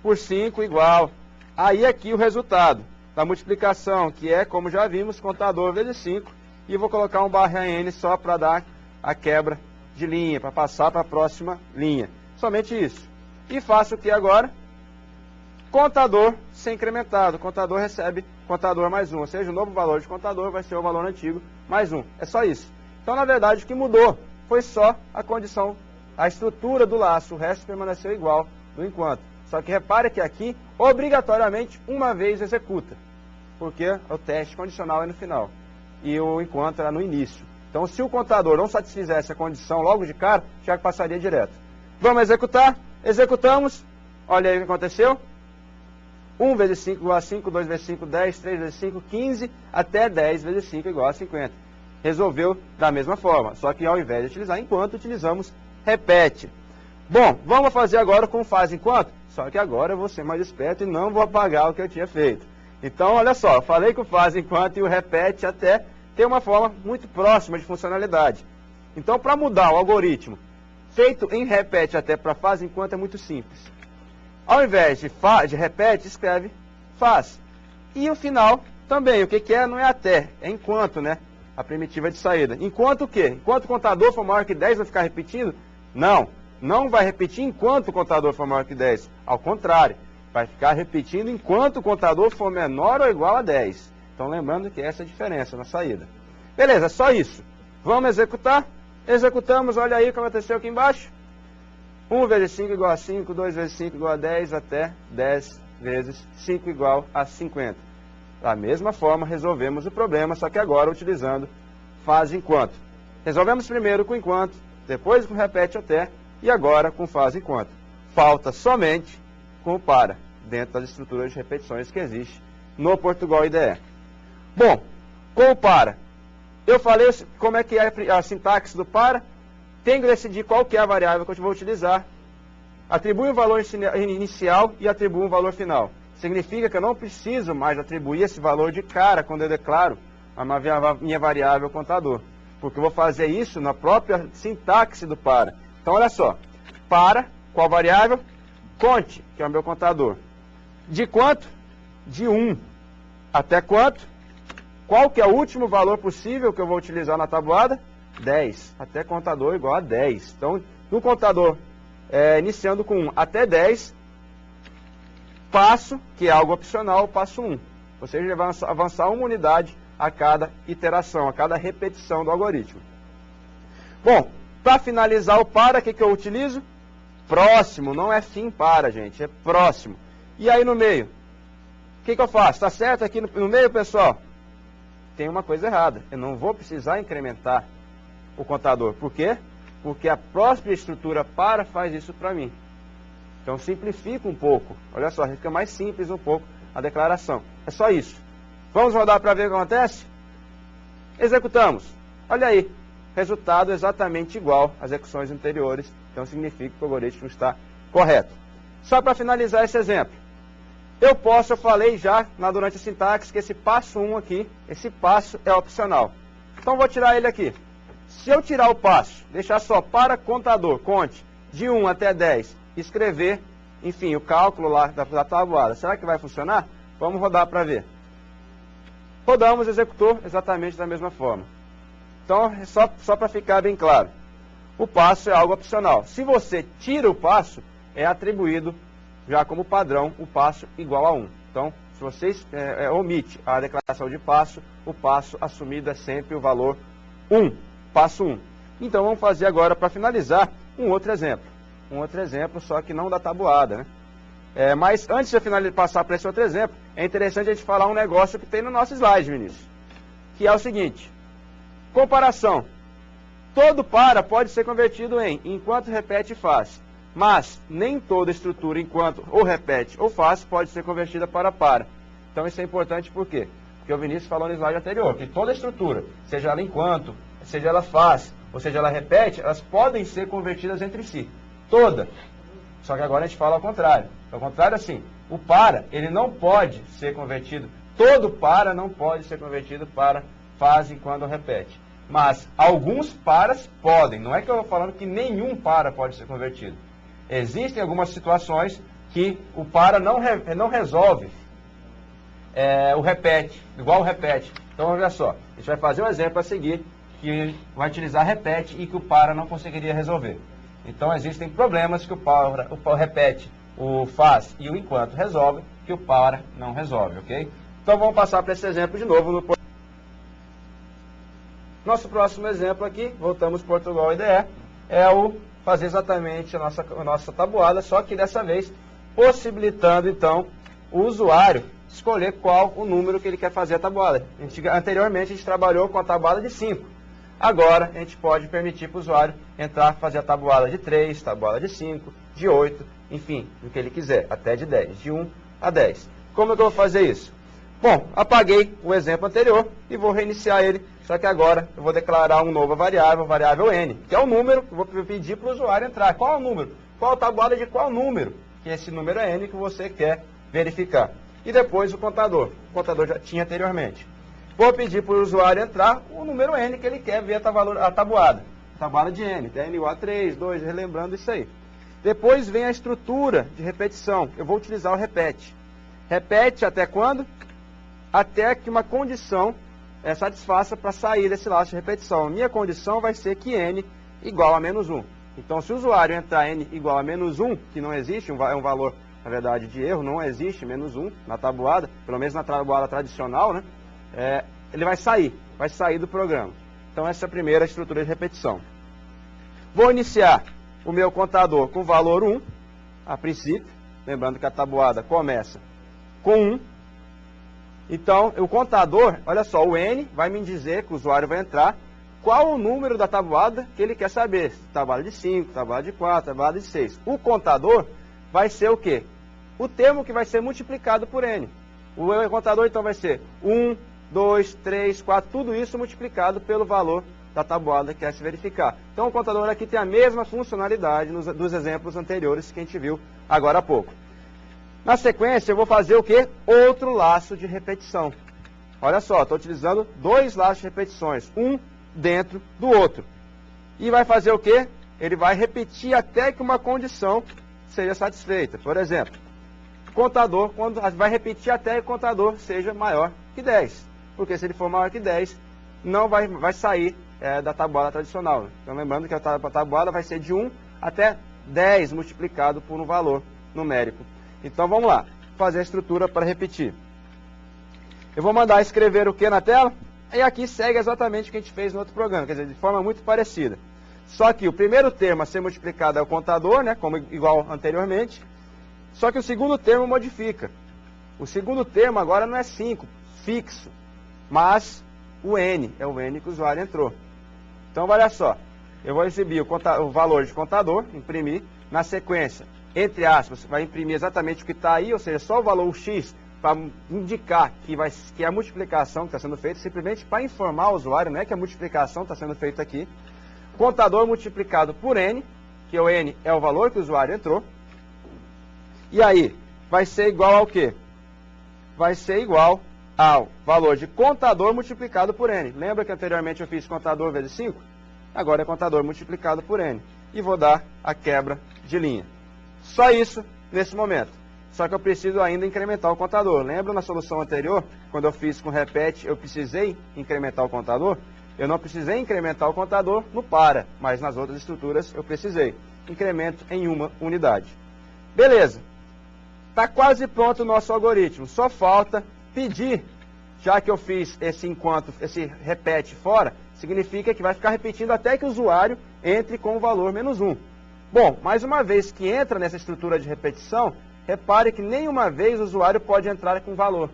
por 5 igual. Aí aqui o resultado da multiplicação, que é, como já vimos, contador vezes 5. E vou colocar um barra N só para dar a quebra de linha, para passar para a próxima linha. Somente isso. E faço o que agora? Contador ser incrementado. Contador recebe contador mais 1. Ou seja, o novo valor de contador vai ser o valor antigo mais 1. É só isso. Então, na verdade, o que mudou foi só a condição, a estrutura do laço. O resto permaneceu igual do enquanto. Só que repare que aqui, obrigatoriamente, uma vez executa. Porque o teste condicional é no final. E o enquanto era no início. Então, se o contador não satisfizesse a condição logo de cara, já passaria direto. Vamos executar? Executamos. Olha aí o que aconteceu. 1 vezes 5 igual a 5, 2 vezes 5, 10, 3 vezes 5, 15, até 10 vezes 5 igual a 50. Resolveu da mesma forma, só que ao invés de utilizar enquanto, utilizamos repete. Bom, vamos fazer agora com faz enquanto? Só que agora eu vou ser mais esperto e não vou apagar o que eu tinha feito. Então, olha só, eu falei que o faz enquanto e o repete até tem uma forma muito próxima de funcionalidade. Então, para mudar o algoritmo feito em repete até para faz enquanto é muito simples. Ao invés de repete, escreve faz. E o final também, o que é? Não é até, é enquanto, né? A primitiva de saída. Enquanto o quê? Enquanto o contador for maior que 10, vai ficar repetindo? Não, não vai repetir enquanto o contador for maior que 10. Ao contrário, vai ficar repetindo enquanto o contador for menor ou igual a 10. Então, lembrando que essa é a diferença na saída. Beleza, só isso. Vamos executar? Executamos, olha aí o que aconteceu aqui embaixo. 1 vezes 5 igual a 5, 2 vezes 5 igual a 10, até 10 vezes 5 igual a 50. Da mesma forma, resolvemos o problema, só que agora utilizando faz enquanto. Resolvemos primeiro com enquanto, depois com repete até, e agora com faz enquanto. Falta somente com o para, dentro das estruturas de repetições que existe no Portugal IDE. Bom, com o para, eu falei como é que é a sintaxe do para. Tenho que decidir qual que é a variável que eu vou utilizar. Atribui um valor inicial e atribui um valor final. Significa que eu não preciso mais atribuir esse valor de cara quando eu declaro a minha variável contador. Porque eu vou fazer isso na própria sintaxe do para. Então, olha só. Para, qual variável? Conte, que é o meu contador. De quanto? De 1. Até quanto? Qual que é o último valor possível que eu vou utilizar na tabuada? 10. Até contador igual a 10. Então, no contador, iniciando com 1 até 10, passo, que é algo opcional, passo 1. Ou seja, ele vai avançar uma unidade a cada iteração, a cada repetição do algoritmo. Bom, para finalizar o para, o que eu utilizo? Próximo, não é fim para, gente, é próximo. E aí no meio? O que eu faço? Está certo aqui no meio, pessoal? Tem uma coisa errada. Eu não vou precisar incrementar o contador. Por quê? Porque a própria estrutura para faz isso para mim. Então simplifica um pouco. Olha só, fica mais simples um pouco a declaração. É só isso. Vamos rodar para ver o que acontece? Executamos. Olha aí. Resultado exatamente igual às execuções anteriores. Então significa que o algoritmo está correto. Só para finalizar esse exemplo. Eu falei já durante a sintaxe que esse passo 1 aqui, esse passo é opcional. Então vou tirar ele aqui. Se eu tirar o passo, deixar só para contador, conte, de 1 até 10, escrever, enfim, o cálculo lá da tabuada, será que vai funcionar? Vamos rodar para ver. Rodamos, executou exatamente da mesma forma. Então, só para ficar bem claro, o passo é algo opcional. Se você tira o passo, é atribuído já como padrão o passo igual a 1. Então, se vocês omite a declaração de passo, o passo assumido é sempre o valor 1, passo 1. Então, vamos fazer agora, para finalizar, um outro exemplo. Um outro exemplo, só que não da tabuada, né? Mas antes de eu passar para esse outro exemplo, é interessante a gente falar um negócio que tem no nosso slide, Vinícius. Que é o seguinte, comparação. Todo para pode ser convertido em enquanto, repete e faz. Mas nem toda estrutura enquanto ou repete ou faz pode ser convertida para. Então isso é importante por quê? Porque o Vinícius falou no slide anterior, que toda estrutura, seja ela enquanto, seja ela faz, ou seja ela repete, elas podem ser convertidas entre si. Toda. Só que agora a gente fala ao contrário. Ao contrário, assim, o para, ele não pode ser convertido, todo para não pode ser convertido para faz enquanto ou repete. Mas alguns paras podem. Não é que eu estou falando que nenhum para pode ser convertido. Existem algumas situações que o para não resolve o repete, igual o repete. Então, olha só, a gente vai fazer um exemplo a seguir que vai utilizar repete e que o para não conseguiria resolver. Então, existem problemas que o repete, o faz e o enquanto resolve, que o para não resolve, ok? Então, vamos passar para esse exemplo de novo. Nosso próximo exemplo aqui, voltamos para Portugal IDE, é o fazer exatamente a nossa tabuada, só que dessa vez possibilitando, então, o usuário escolher qual o número que ele quer fazer a tabuada. Anteriormente, a gente trabalhou com a tabuada de 5. Agora, a gente pode permitir para o usuário entrar, fazer a tabuada de 3, tabuada de 5, de 8, enfim, o que ele quiser, até de 10, de 1 a 10. Como é que eu vou fazer isso? Bom, apaguei o exemplo anterior e vou reiniciar ele, só que agora eu vou declarar uma nova variável n, que é o número que eu vou pedir para o usuário entrar. Qual é o número? Qual a tabuada de qual número? Que esse número é n que você quer verificar. E depois o contador já tinha anteriormente. Vou pedir para o usuário entrar o número n que ele quer ver a tabuada. Tabuada de n, n igual a 3, 2, relembrando isso aí. Depois vem a estrutura de repetição. Eu vou utilizar o repete. Repete até quando? Até que uma condição satisfaça para sair desse laço de repetição. A minha condição vai ser que n igual a menos 1. Então, se o usuário entrar n igual a menos 1, que não existe, é um valor, na verdade, de erro, não existe menos 1 na tabuada, pelo menos na tabuada tradicional, né? Ele vai sair do programa. Então, essa é a primeira estrutura de repetição. Vou iniciar o meu contador com o valor 1, a princípio, lembrando que a tabuada começa com 1. Então, o contador, olha só, o n vai me dizer que o usuário vai entrar qual o número da tabuada que ele quer saber. Tabuada de 5, tabuada de 4, tabuada de 6. O contador vai ser o quê? O termo que vai ser multiplicado por n. O contador, então, vai ser 1, 2, 3, 4, tudo isso multiplicado pelo valor da tabuada que quer se verificar. Então, o contador aqui tem a mesma funcionalidade dos exemplos anteriores que a gente viu agora há pouco. Na sequência, eu vou fazer o quê? Outro laço de repetição. Olha só, estou utilizando dois laços de repetições, um dentro do outro. E vai fazer o quê? Ele vai repetir até que uma condição seja satisfeita. Por exemplo, o contador vai repetir até que o contador seja maior que 10. Porque se ele for maior que 10, não vai sair da tabuada tradicional. Então, lembrando que a tabuada vai ser de 1 até 10 multiplicado por um valor numérico. Então, vamos lá, fazer a estrutura para repetir. Eu vou mandar escrever o que na tela? E aqui segue exatamente o que a gente fez no outro programa, quer dizer, de forma muito parecida. Só que o primeiro termo a ser multiplicado é o contador, né, como igual anteriormente. Só que o segundo termo modifica. O segundo termo agora não é 5, fixo, mas o N, é o N que o usuário entrou. Então, olha só, eu vou exibir o valor de contador, imprimir, na sequência, entre aspas, vai imprimir exatamente o que está aí, ou seja, só o valor X, para indicar que a multiplicação que está sendo feita, simplesmente para informar o usuário, não é que a multiplicação está sendo feita aqui. Contador multiplicado por N, que o N é o valor que o usuário entrou. E aí, vai ser igual ao quê? Vai ser igual ao valor de contador multiplicado por N. Lembra que anteriormente eu fiz contador vezes 5? Agora é contador multiplicado por N. E vou dar a quebra de linha. Só isso nesse momento. Só que eu preciso ainda incrementar o contador. Lembra na solução anterior, quando eu fiz com repete, eu precisei incrementar o contador? Eu não precisei incrementar o contador no para, mas nas outras estruturas eu precisei. Incremento em uma unidade. Beleza. Está quase pronto o nosso algoritmo. Só falta pedir, já que eu fiz esse repete fora, significa que vai ficar repetindo até que o usuário entre com o valor menos 1. Bom, mais uma vez que entra nessa estrutura de repetição, repare que nenhuma vez o usuário pode entrar com valor.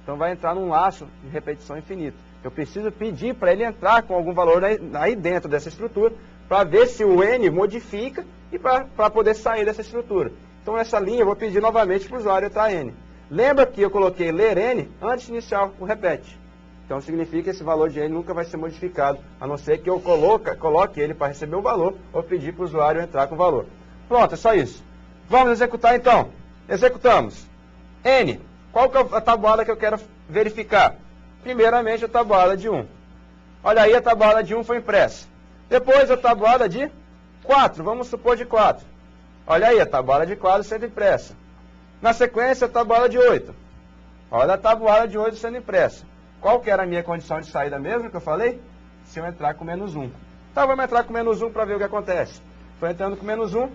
Então vai entrar num laço de repetição infinita. Eu preciso pedir para ele entrar com algum valor aí dentro dessa estrutura, para ver se o N modifica e para poder sair dessa estrutura. Então essa linha eu vou pedir novamente para o usuário entrar N. Lembra que eu coloquei ler N antes de iniciar o repete. Então significa que esse valor de N nunca vai ser modificado, a não ser que eu coloque ele para receber o valor ou pedir para o usuário entrar com o valor. Pronto, é só isso. Vamos executar então. Executamos. N, qual que é a tabuada que eu quero verificar? Primeiramente a tabuada de 1. Olha aí, a tabuada de 1 foi impressa. Depois a tabuada de 4, vamos supor de 4. Olha aí, a tabuada de 4 sendo impressa. Na sequência, a tabuada de 8. Olha a tabuada de 8 sendo impressa. Qual que era a minha condição de saída mesmo que eu falei? Se eu entrar com menos 1. Então vamos entrar com menos 1 para ver o que acontece. Foi entrando com menos 1,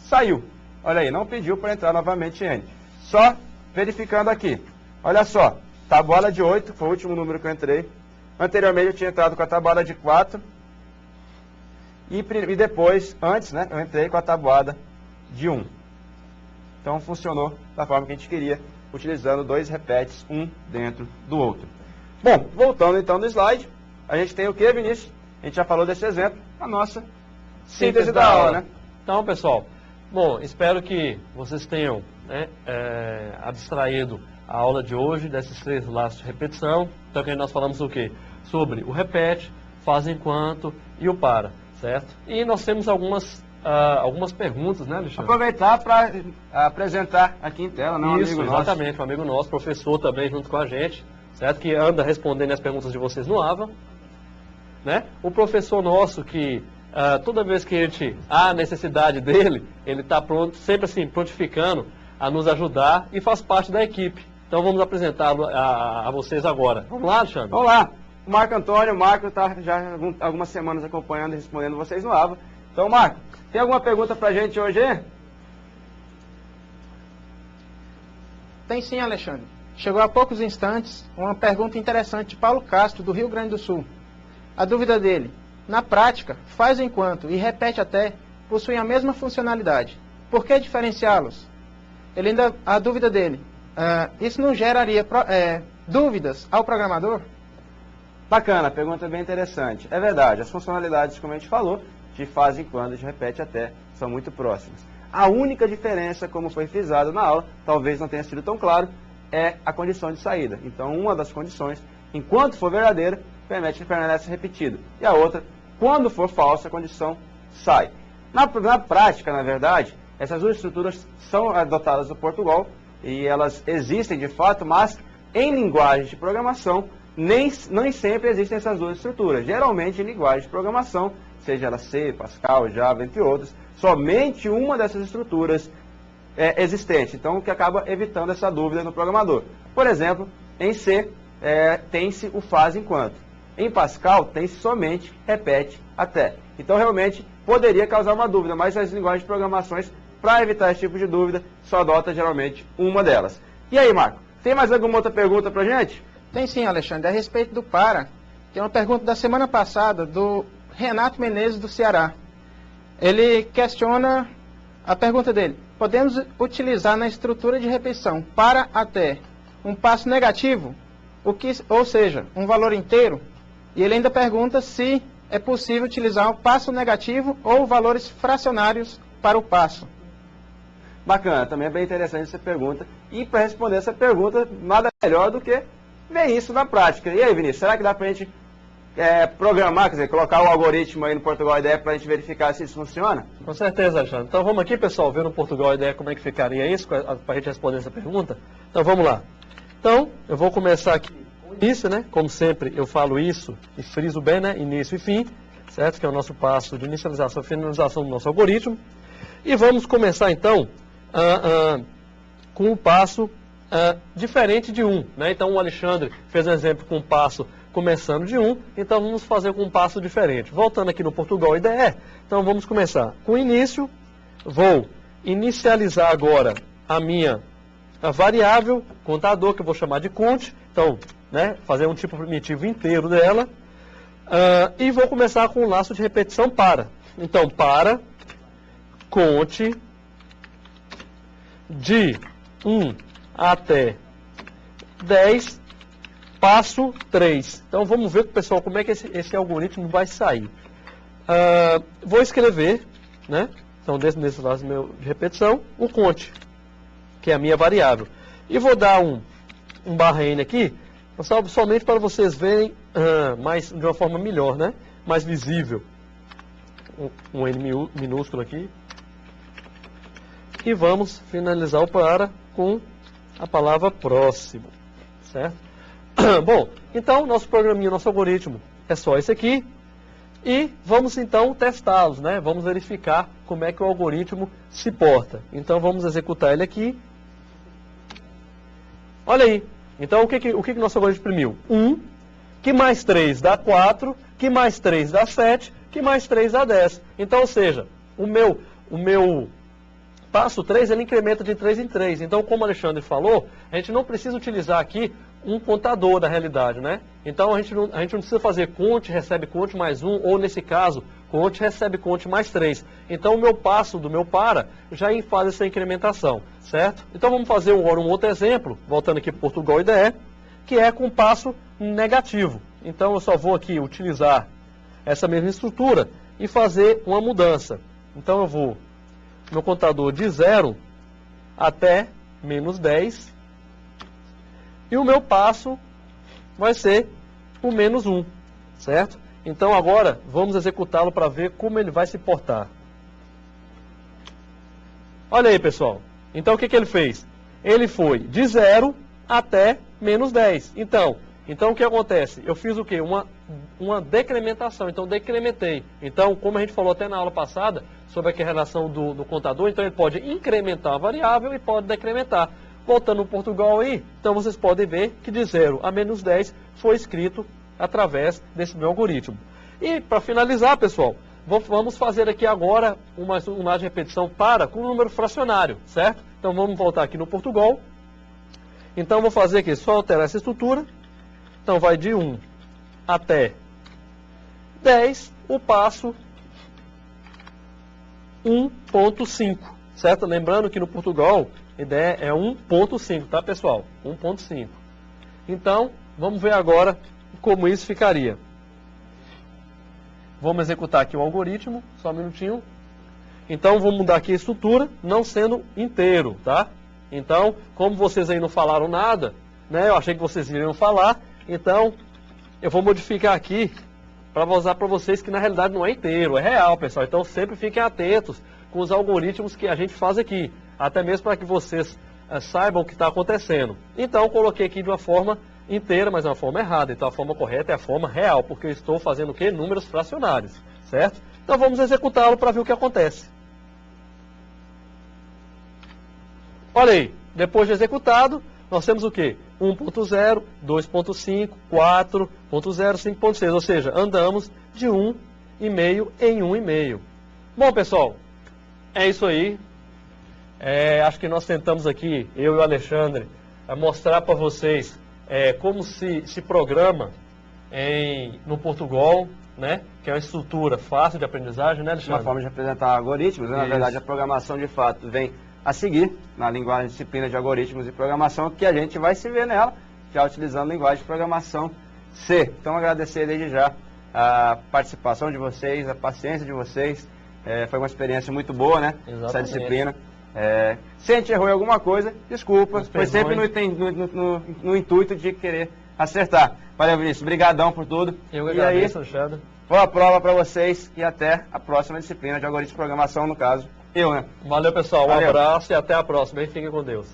saiu. Olha aí, não pediu para entrar novamente N. Só verificando aqui. Olha só, tabuada de 8, foi o último número que eu entrei. Anteriormente eu tinha entrado com a tabuada de 4. E depois, antes, né, eu entrei com a tabuada de 1. Então funcionou da forma que a gente queria, utilizando dois repetes, um dentro do outro. Bom, voltando então no slide, a gente tem o que, Vinícius? A gente já falou desse exemplo, a nossa síntese da aula, né? Então, pessoal, bom, espero que vocês tenham abstraído a aula de hoje desses 3 laços de repetição. Então, aqui nós falamos o quê? Sobre o repete, faz enquanto e o para, certo? E nós temos algumas perguntas, né, Alexandre? Aproveitar para apresentar aqui em tela, né, um Isso, amigo nosso. exatamente, um amigo nosso, professor também junto com a gente, certo? Que anda respondendo as perguntas de vocês no AVA, né? O professor nosso que toda vez que há necessidade dele, ele está pronto, sempre assim, prontificando a nos ajudar e faz parte da equipe. Então vamos apresentá-lo a vocês agora. Vamos lá, Alexandre? Vamos lá. O Marco Antônio, o Marco está já algumas semanas acompanhando e respondendo vocês no AVA. Então, Marco, tem alguma pergunta para a gente hoje? Tem sim, Alexandre. Chegou há poucos instantes uma pergunta interessante de Paulo Castro, do Rio Grande do Sul. A dúvida dele: na prática, faz enquanto e repete até possuem a mesma funcionalidade. Por que diferenciá-los? A dúvida dele: isso não geraria dúvidas ao programador? Bacana, pergunta bem interessante. É verdade, as funcionalidades, como a gente falou, de faz enquanto, de repete até, são muito próximas. A única diferença, como foi frisado na aula, talvez não tenha sido tão claro, é a condição de saída. Então, uma das condições, enquanto for verdadeira, permanece repetido. E a outra, quando for falsa, a condição sai. Na prática, na verdade, essas duas estruturas são adotadas no Portugal e elas existem de fato, mas em linguagens de programação, nem sempre existem essas duas estruturas. Geralmente, em linguagem de programação, seja ela C, Pascal, Java, entre outros, somente uma dessas estruturas é existente. Então, o que acaba evitando essa dúvida no programador. Por exemplo, em C, tem-se o faz enquanto. Em Pascal, tem-se somente repete até. Então, realmente, poderia causar uma dúvida, mas as linguagens de programações, para evitar esse tipo de dúvida, só adota geralmente uma delas. E aí, Marco, tem mais alguma outra pergunta para a gente? Tem sim, Alexandre. A respeito do para, tem uma pergunta da semana passada do Renato Menezes, do Ceará. Ele questiona A pergunta dele: podemos utilizar na estrutura de repetição para até um passo negativo, ou seja, um valor inteiro? E ele ainda pergunta se é possível utilizar o passo negativo ou valores fracionários para o passo. Bacana, também é bem interessante essa pergunta. E para responder essa pergunta, nada melhor do que ver isso na prática. E aí, Vinícius, será que dá para a gente programar, quer dizer, colocar o algoritmo aí no Portugal IDE para a gente verificar se isso funciona? Com certeza, Alexandre. Então vamos aqui, pessoal, ver no Portugal IDE como é que ficaria isso, para a gente responder essa pergunta. Então vamos lá. Então, eu vou começar aqui com o início, né? Como sempre, eu falo isso e friso bem, né? Início e fim, certo? Que é o nosso passo de inicialização e finalização do nosso algoritmo. E vamos começar, então, com um passo diferente de 1, né? Então, o Alexandre fez um exemplo com um passo começando de 1, então vamos fazer com um passo diferente. Voltando aqui no Portugal IDE, então vamos começar com o início. Vou inicializar agora a variável contador, que eu vou chamar de cont, então, né, fazer um tipo primitivo inteiro dela, e vou começar com um laço de repetição para. Então, para cont de 1 até 10, passo 3. Então vamos ver, pessoal, como é que esse algoritmo vai sair. Vou escrever, né? Então nesse laço meu de repetição, o cont, que é a minha variável. E vou dar um barra N aqui, somente para vocês verem mais, de uma forma melhor, né? Mais visível. Um N minúsculo aqui. E vamos finalizar o para com a palavra próximo, certo? Bom, então nosso programinha, nosso algoritmo é só esse aqui. E vamos então testá-los, né? Vamos verificar como é que o algoritmo se porta. Então vamos executar ele aqui. Olha aí. Então o que nosso algoritmo imprimiu? 1, que mais 3 dá 4, que mais 3 dá 7, que mais 3 dá 10. Então, ou seja, o meu passo 3, ele incrementa de 3 em 3. Então, como o Alexandre falou, a gente não precisa utilizar aqui um contador da realidade, né? Então, a gente não precisa fazer cont, recebe cont mais 1, ou nesse caso, cont, recebe cont mais 3. Então, o meu passo do meu para já faz essa incrementação, certo? Então, vamos fazer agora um outro exemplo, voltando aqui para Portugal IDE, que é com passo negativo. Então, eu só vou aqui utilizar essa mesma estrutura e fazer uma mudança. Então, eu vou no contador de 0 até menos 10, e o meu passo vai ser o menos 1, certo? Então agora vamos executá-lo para ver como ele vai se portar. Olha aí, pessoal. Então o que ele fez? Ele foi de 0 até menos 10. Então o que acontece? Eu fiz o quê? Uma decrementação. Então decrementei. Então, como a gente falou até na aula passada, sobre a relação do contador, então ele pode incrementar a variável e pode decrementar. Voltando no Portugal aí, então vocês podem ver que de 0 a menos 10 foi escrito através desse meu algoritmo. E para finalizar, pessoal, vamos fazer aqui agora uma de repetição com o número fracionário, certo? Então vamos voltar aqui no Portugal. Então vou fazer aqui, só alterar essa estrutura. Então vai de 1 até 10, o passo 1.5, certo? Lembrando que no Portugal a ideia é 1.5, tá, pessoal? 1.5. Então, vamos ver agora como isso ficaria. Vamos executar aqui o algoritmo, só um minutinho. Então, vou mudar aqui a estrutura, não sendo inteiro, tá? Então, como vocês aí não falaram nada, né? Eu achei que vocês iriam falar, então eu vou modificar aqui para mostrar para vocês que na realidade não é inteiro, é real, pessoal. Então, sempre fiquem atentos com os algoritmos que a gente faz aqui, até mesmo para que vocês saibam o que está acontecendo. Então, eu coloquei aqui de uma forma inteira, mas é uma forma errada. Então, a forma correta é a forma real, porque eu estou fazendo o quê? Números fracionários, certo? Então, vamos executá-lo para ver o que acontece. Olha aí, depois de executado, nós temos o quê? 1.0, 2.5, 4.0, 5.6, ou seja, andamos de 1,5 em 1,5. Bom, pessoal, é isso aí. Acho que nós tentamos aqui, eu e o Alexandre, mostrar para vocês como se programa no Portugal, né? Que é uma estrutura fácil de aprendizagem, né, Uma Alexandre? forma de apresentar algoritmos, né? Na Isso. verdade, a programação de fato vem a seguir na linguagem disciplina de algoritmos e programação, que a gente vai se ver nela, já utilizando a linguagem de programação C. Então, agradecer desde já a participação de vocês, a paciência de vocês. Foi uma experiência muito boa, né? Essa Exatamente. disciplina. Se a gente errou em alguma coisa, desculpa. Foi sempre no intuito de querer acertar. Valeu, Vinícius. Obrigadão por tudo. Eu que E aí, agradeço, Alexandre. boa prova para vocês e até a próxima disciplina de algoritmo de programação, no caso, eu, né? Valeu, pessoal. Um Valeu. abraço e até a próxima. E fiquem com Deus.